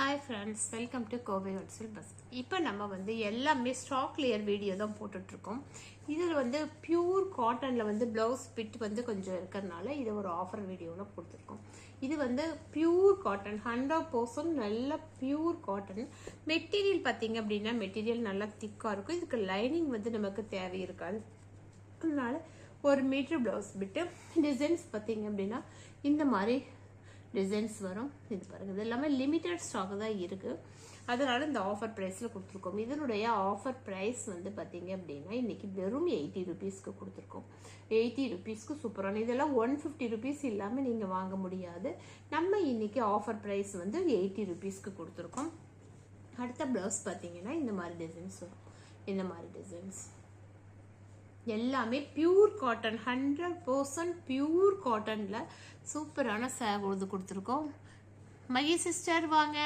Hi friends, welcome to Kobe Wholesale Best. இப்போ நம்ம வந்து எல்லாமே ஸ்டாக் கிளியர் வீடியோ தான் போட்டுட்ருக்கோம். இதில் வந்து பியூர் காட்டனில் வந்து ப்ளவுஸ் பிட் வந்து கொஞ்சம் இருக்கிறதுனால இது ஒரு ஆஃபர் வீடியோவில் கொடுத்துருக்கோம். இது வந்து பியூர் காட்டன் 100% நல்ல பியூர் காட்டன். மெட்டீரியல் பார்த்தீங்க அப்படின்னா மெட்டீரியல் நல்லா திக்காக இருக்கும். இதுக்கு லைனிங் வந்து நமக்கு தேவை இருக்காது. அதனால ஒரு மீட்டர் ப்ளவுஸ் பிட்டு டிசைன்ஸ் பார்த்தீங்க அப்படின்னா இந்த மாதிரி டிசைன்ஸ் வரும். இது பாருங்கள், இது எல்லாமே லிமிட்டட் ஸ்டாக் தான் இருக்குது. அதனால இந்த ஆஃபர் ப்ரைஸில் கொடுத்துருக்கோம். இதனுடைய ஆஃபர் ப்ரைஸ் வந்து பார்த்தீங்க அப்படின்னா இன்றைக்கி வெறும் 80 ருபீஸ்க்கு கொடுத்துருக்கோம். 80 ருபீஸ்க்கு சூப்பரான இதெல்லாம் 150 ருபீஸ் இல்லாமல் நீங்கள் வாங்க முடியாது. நம்ம இன்றைக்கி ஆஃபர் ப்ரைஸ் வந்து 80 ருபீஸ்க்கு கொடுத்துருக்கோம். அடுத்த ப்ளவுஸ் பார்த்தீங்கன்னா இந்த மாதிரி டிசைன்ஸ் வரும். இந்த மாதிரி டிசைன்ஸ் எல்லாமே பியூர் காட்டன், 100% பியூர் காட்டனில் சூப்பரான சேவ் கொடுத்துருக்கோம். மகி சிஸ்டர் வாங்க.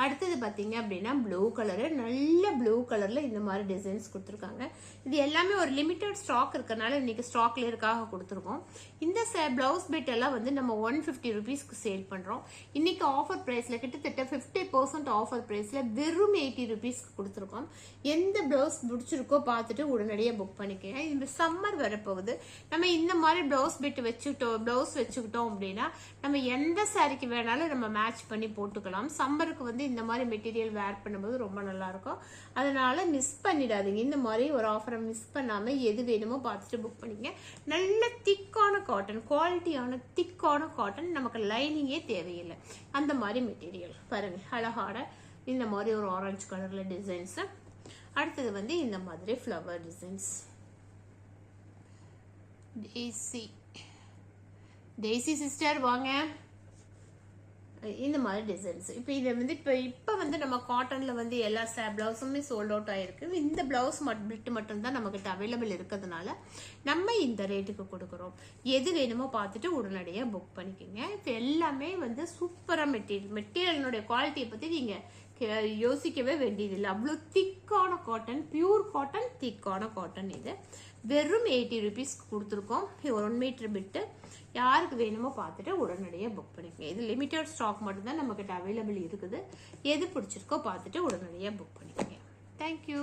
அடுத்தது பார்த்தீங்க அப்படின்னா ப்ளூ கலரு, நல்ல ப்ளூ கலரில் இந்த மாதிரி டிசைன்ஸ் கொடுத்துருக்காங்க. இது எல்லாமே ஒரு லிமிட்டட் ஸ்டாக் இருக்கிறனால இன்றைக்கி ஸ்டாக் கிளியருக்காக கொடுத்துருக்கோம். இந்த ப்ளவுஸ் பிட் எல்லாம் வந்து நம்ம 150 ருபீஸ்க்கு சேல் பண்ணுறோம். இன்றைக்கி ஆஃபர் ப்ரைஸில் கிட்டத்தட்ட 50% ஆஃபர் ப்ரைஸில் வெறும் 80 ருபீஸ்க்கு கொடுத்துருக்கோம். எந்த ப்ளவுஸ் பிடிச்சிருக்கோ பார்த்துட்டு உடனடியாக புக் பண்ணிக்கோங்க. இந்த சம்மர் வரப்போகுது. நம்ம இந்த மாதிரி ப்ளவுஸ் பிட் வச்சுக்கிட்டோம் அப்படின்னா நம்ம எந்த சாரிக்கு வேணாலும் நம்ம மேட்ச் பண்ணி போட்டுக்கலாம். சம்மருக்கு வந்து இந்த மாதிரி மெட்டீரியல் வேர் பண்ணும்போது ரொம்ப நல்லா இருக்கும். அதனால மிஸ் பண்ணிடாதீங்க. இந்த மாதிரி ஒரு ஆஃபரை மிஸ் பண்ணாம எது வேணுமோ பார்த்துட்டு புக் பண்ணிங்க. நல்ல திக்கான காட்டன், குவாலிட்டியான திக்கான காட்டன், நமக்கு லைனிங்கே தேவையில்லை. அந்த மாதிரி மெட்டீரியல் பாருங்க, அழகான இந்த மாதிரி ஒரு ஆரஞ்சு கலர்ல டிசைன்ஸ். அடுத்தது வந்து இந்த மாதிரி ஃப்ளவர் டிசைன்ஸ். டெய்சி சிஸ்டர் வாங்க. இந்த மாதிரி டிசைன்ஸ் இதை வந்து இப்போ வந்து நம்ம காட்டனில் வந்து எல்லா ப்ளவுஸுமே சோல்ட் அவுட் ஆகிருக்கு. இந்த ப்ளவுஸ் பிட்டு மட்டும்தான் நம்மகிட்ட அவைலபிள் இருக்கிறதுனால நம்ம இந்த ரேட்டுக்கு கொடுக்குறோம். எது வேணுமோ பார்த்துட்டு உடனடியாக புக் பண்ணிக்கோங்க. இப்போ எல்லாமே வந்து சூப்பராக மெட்டீரியலினுடைய குவாலிட்டியை பற்றி நீங்கள் யோசிக்கவே வேண்டியதில்லை. அவ்வளோ திக்கான காட்டன், பியூர் காட்டன், திக்கான காட்டன். இது வெறும் 80 ருபீஸ்க்கு கொடுத்துருக்கோம். ஒரு 1 மீட்டர் பிட்டு. யாருக்கு வேணுமோ பார்த்துட்டு உடனடியாக புக் பண்ணிக்கோங்க. இது லிமிட்டட் ஸ்டாக் மட்டும்தான் நம்மக்கிட்ட அவைலபிள் இருக்குது. எது பிடிச்சிருக்கோ பார்த்துட்டு உடனடியாக புக் பண்ணிக்கோங்க. தேங்க்யூ.